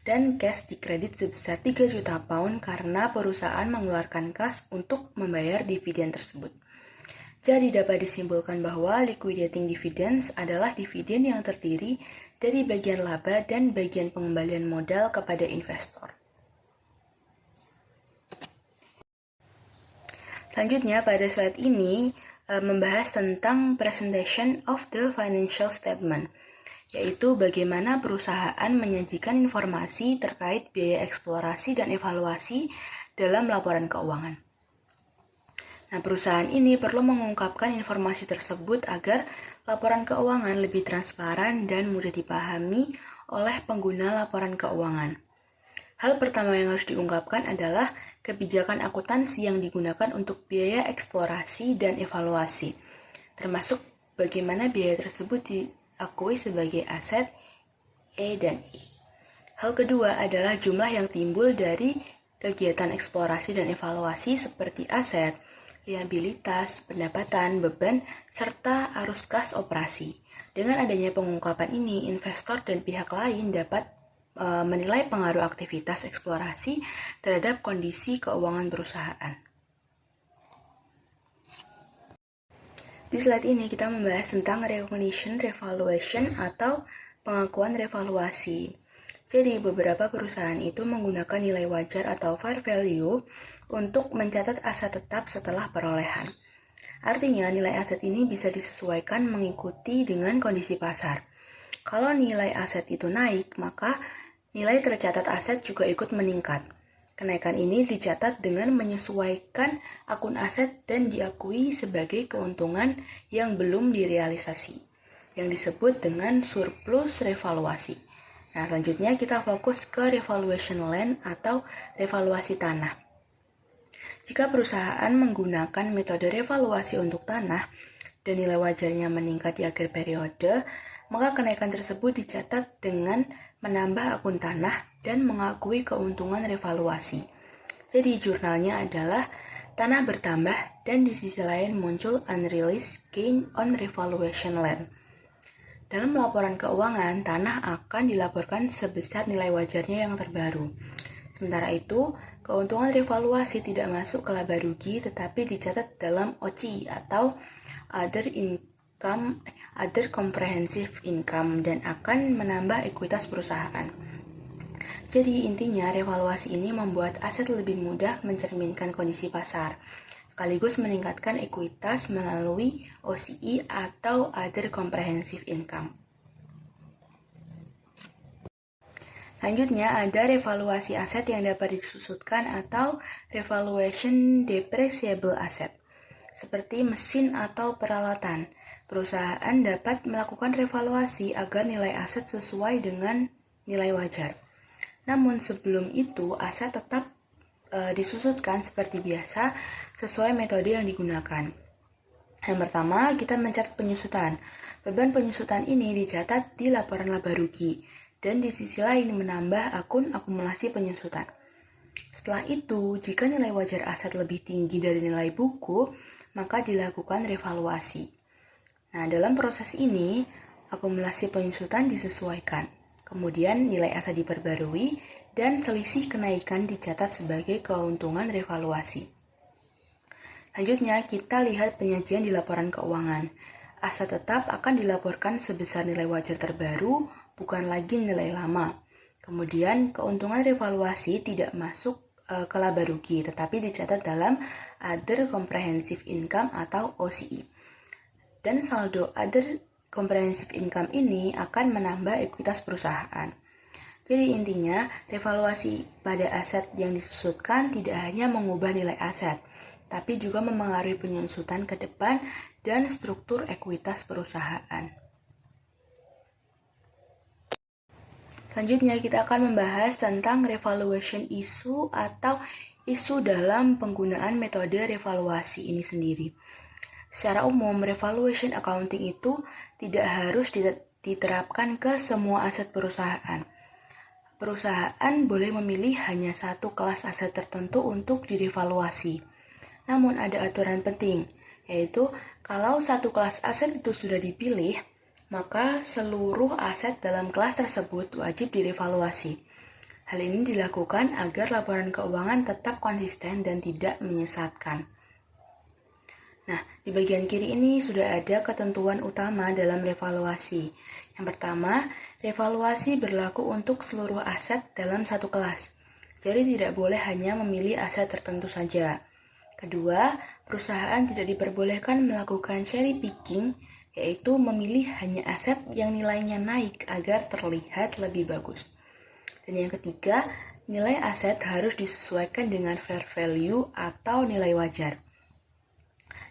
Dan cash dikredit sebesar 3 juta pound karena perusahaan mengeluarkan kas untuk membayar dividen tersebut. Jadi dapat disimpulkan bahwa liquidating dividends adalah dividen yang terdiri dari bagian laba dan bagian pengembalian modal kepada investor. Selanjutnya pada slide ini membahas tentang presentation of the financial statement, yaitu bagaimana perusahaan menyajikan informasi terkait biaya eksplorasi dan evaluasi dalam laporan keuangan. Nah, perusahaan ini perlu mengungkapkan informasi tersebut agar laporan keuangan lebih transparan dan mudah dipahami oleh pengguna laporan keuangan. Hal pertama yang harus diungkapkan adalah kebijakan akuntansi yang digunakan untuk biaya eksplorasi dan evaluasi, termasuk bagaimana biaya tersebut diakui sebagai aset E dan I. Hal kedua adalah jumlah yang timbul dari kegiatan eksplorasi dan evaluasi seperti aset, liabilitas, pendapatan, beban, serta arus kas operasi. Dengan adanya pengungkapan ini, investor dan pihak lain dapat menilai pengaruh aktivitas eksplorasi terhadap kondisi keuangan perusahaan. Di slide ini kita membahas tentang recognition revaluation atau pengakuan revaluasi. Jadi beberapa perusahaan itu menggunakan nilai wajar atau fair value untuk mencatat aset tetap setelah perolehan. Artinya nilai aset ini bisa disesuaikan mengikuti dengan kondisi pasar. Kalau nilai aset itu naik, maka nilai tercatat aset juga ikut meningkat. Kenaikan ini dicatat dengan menyesuaikan akun aset dan diakui sebagai keuntungan yang belum direalisasi, yang disebut dengan surplus revaluasi. Nah, selanjutnya kita fokus ke revaluation land atau revaluasi tanah. Jika perusahaan menggunakan metode revaluasi untuk tanah dan nilai wajarnya meningkat di akhir periode, maka kenaikan tersebut dicatat dengan menambah akun tanah dan mengakui keuntungan revaluasi. Jadi jurnalnya adalah tanah bertambah dan di sisi lain muncul unrealized gain on revaluation land. Dalam laporan keuangan, tanah akan dilaporkan sebesar nilai wajarnya yang terbaru. Sementara itu, keuntungan revaluasi tidak masuk ke laba rugi tetapi dicatat dalam OCI atau Other Comprehensive Income dan akan menambah ekuitas perusahaan. Jadi intinya revaluasi ini membuat aset lebih mudah mencerminkan kondisi pasar, sekaligus meningkatkan ekuitas melalui OCI atau Other Comprehensive Income. Selanjutnya ada revaluasi aset yang dapat disusutkan atau revaluation depreciable asset. Seperti mesin atau peralatan, perusahaan dapat melakukan revaluasi agar nilai aset sesuai dengan nilai wajar. Namun sebelum itu aset tetap disusutkan seperti biasa sesuai metode yang digunakan. Yang pertama, kita mencatat penyusutan. Beban penyusutan ini dicatat di laporan laba rugi dan di sisi lain menambah akun akumulasi penyusutan. Setelah itu, jika nilai wajar aset lebih tinggi dari nilai buku, maka dilakukan revaluasi. Nah, dalam proses ini, akumulasi penyusutan disesuaikan. Kemudian nilai aset diperbarui dan selisih kenaikan dicatat sebagai keuntungan revaluasi. Selanjutnya, kita lihat penyajian di laporan keuangan. Aset tetap akan dilaporkan sebesar nilai wajar terbaru, bukan lagi nilai lama. Kemudian, keuntungan revaluasi tidak masuk ke laba rugi, tetapi dicatat dalam Other Comprehensive Income atau OCI. Dan saldo Other Comprehensive Income ini akan menambah ekuitas perusahaan. Jadi intinya, revaluasi pada aset yang disusutkan tidak hanya mengubah nilai aset, tapi juga memengaruhi penyusutan ke depan dan struktur ekuitas perusahaan. Selanjutnya kita akan membahas tentang revaluation issue atau isu dalam penggunaan metode revaluasi ini sendiri. Secara umum, revaluation accounting itu tidak harus diterapkan ke semua aset perusahaan. Perusahaan boleh memilih hanya satu kelas aset tertentu untuk direvaluasi. Namun ada aturan penting, yaitu kalau satu kelas aset itu sudah dipilih, maka seluruh aset dalam kelas tersebut wajib direvaluasi. Hal ini dilakukan agar laporan keuangan tetap konsisten dan tidak menyesatkan. Nah, di bagian kiri ini sudah ada ketentuan utama dalam revaluasi. Yang pertama, revaluasi berlaku untuk seluruh aset dalam satu kelas. Jadi tidak boleh hanya memilih aset tertentu saja. Kedua, perusahaan tidak diperbolehkan melakukan cherry picking, yaitu memilih hanya aset yang nilainya naik agar terlihat lebih bagus. Dan yang ketiga, nilai aset harus disesuaikan dengan fair value atau nilai wajar.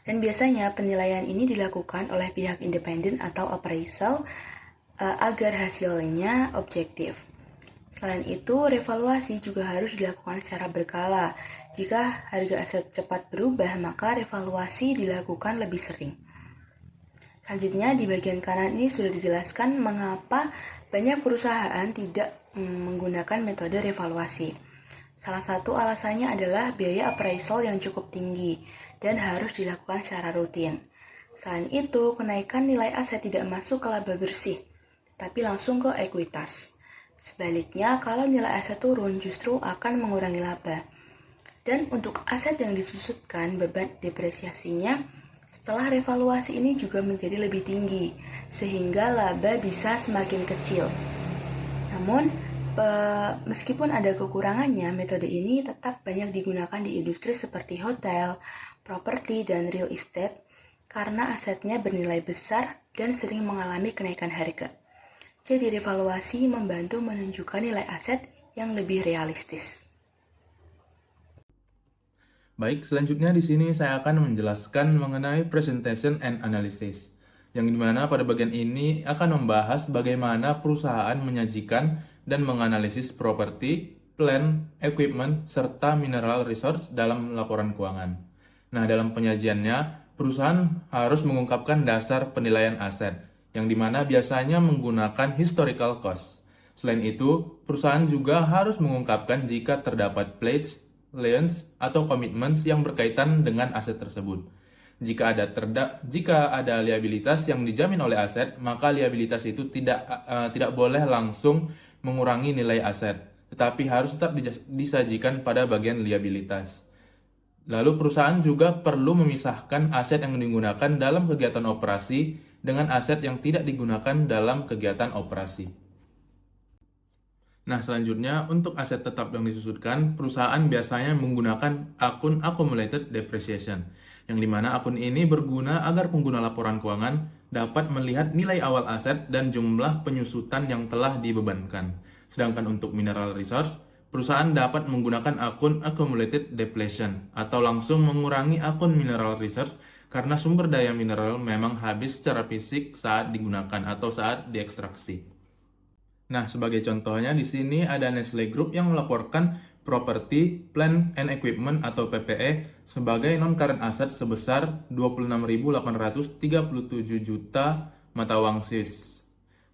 Dan biasanya penilaian ini dilakukan oleh pihak independen atau appraisal agar hasilnya objektif. Selain itu, revaluasi juga harus dilakukan secara berkala. Jika harga aset cepat berubah, maka revaluasi dilakukan lebih sering. Selanjutnya, di bagian kanan ini sudah dijelaskan mengapa banyak perusahaan tidak menggunakan metode revaluasi. Salah satu alasannya adalah biaya appraisal yang cukup tinggi dan harus dilakukan secara rutin. Selain itu, kenaikan nilai aset tidak masuk ke laba bersih, tapi langsung ke ekuitas. Sebaliknya, kalau nilai aset turun justru akan mengurangi laba. Dan untuk aset yang disusutkan, beban depresiasinya Setelah revaluasi ini juga menjadi lebih tinggi, sehingga laba bisa semakin kecil. Namun, meskipun ada kekurangannya, metode ini tetap banyak digunakan di industri seperti hotel, properti, dan real estate karena asetnya bernilai besar dan sering mengalami kenaikan harga. Jadi, revaluasi membantu menunjukkan nilai aset yang lebih realistis. Baik, selanjutnya di sini saya akan menjelaskan mengenai presentation and analysis, yang dimana pada bagian ini akan membahas bagaimana perusahaan menyajikan dan menganalisis properti, plant, equipment, serta mineral resource dalam laporan keuangan. Nah, dalam penyajiannya, perusahaan harus mengungkapkan dasar penilaian aset, yang dimana biasanya menggunakan historical cost. Selain itu, perusahaan juga harus mengungkapkan jika terdapat pledge, liens, atau commitments yang berkaitan dengan aset tersebut. Jika ada liabilitas yang dijamin oleh aset, maka liabilitas itu tidak boleh langsung mengurangi nilai aset, tetapi harus tetap disajikan pada bagian liabilitas. Lalu perusahaan juga perlu memisahkan aset yang digunakan dalam kegiatan operasi dengan aset yang tidak digunakan dalam kegiatan operasi. Nah, selanjutnya untuk aset tetap yang disusutkan, perusahaan biasanya menggunakan akun accumulated depreciation, yang dimana akun ini berguna agar pengguna laporan keuangan dapat melihat nilai awal aset dan jumlah penyusutan yang telah dibebankan. Sedangkan untuk mineral resource, perusahaan dapat menggunakan akun accumulated depletion atau langsung mengurangi akun mineral resource karena sumber daya mineral memang habis secara fisik saat digunakan atau saat diekstraksi. Nah, sebagai contohnya di sini ada Nestle Group yang melaporkan property, plant and equipment atau PPE sebagai non-current asset sebesar 26.837 juta mata uang Swiss.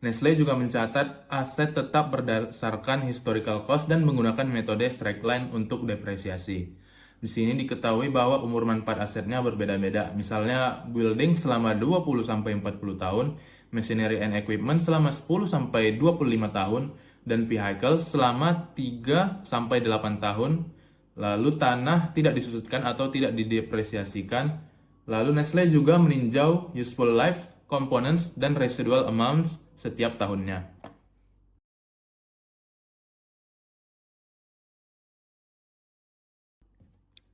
Nestle juga mencatat aset tetap berdasarkan historical cost dan menggunakan metode straight line untuk depresiasi. Di sini diketahui bahwa umur manfaat asetnya berbeda-beda. Misalnya building selama 20-40 tahun, machinery and equipment selama 10-25 tahun, dan vehicle selama 3-8 tahun. Lalu tanah tidak disusutkan atau tidak didepresiasikan. Lalu Nestle juga meninjau useful life, components, dan residual amounts setiap tahunnya.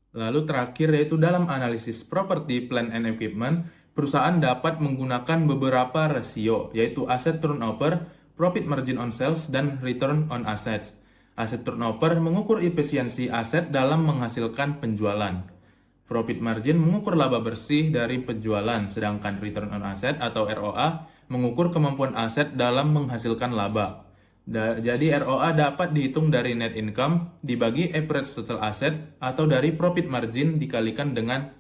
Lalu terakhir yaitu dalam analisis property, plant and equipment, perusahaan dapat menggunakan beberapa rasio, yaitu asset turnover, profit margin on sales, dan return on assets. Asset turnover mengukur efisiensi aset dalam menghasilkan penjualan. Profit margin mengukur laba bersih dari penjualan, sedangkan return on asset atau ROA mengukur kemampuan aset dalam menghasilkan laba. Jadi ROA dapat dihitung dari net income dibagi average total asset atau dari profit margin dikalikan dengan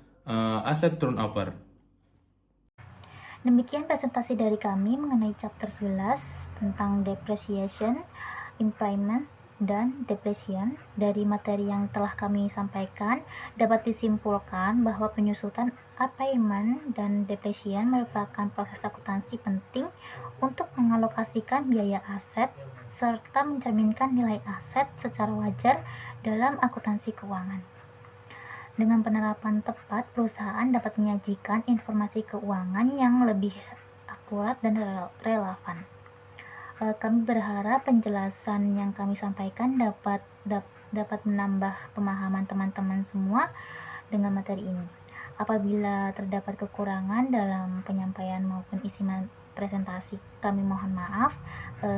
asset turnover. Demikian presentasi dari kami mengenai chapter 11 tentang depreciation, impairments, dan depletion. Dari materi yang telah kami sampaikan, dapat disimpulkan bahwa penyusutan impairment dan depletion merupakan proses akuntansi penting untuk mengalokasikan biaya aset serta mencerminkan nilai aset secara wajar dalam akuntansi keuangan. Dengan penerapan tepat, perusahaan dapat menyajikan informasi keuangan yang lebih akurat dan relevan. Kami berharap penjelasan yang kami sampaikan dapat menambah pemahaman teman-teman semua dengan materi ini. Apabila terdapat kekurangan dalam penyampaian maupun isi presentasi, kami mohon maaf.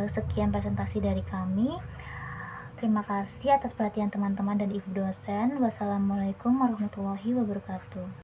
Sekian presentasi dari kami. Terima kasih atas perhatian teman-teman dan ibu dosen. Wassalamualaikum warahmatullahi wabarakatuh.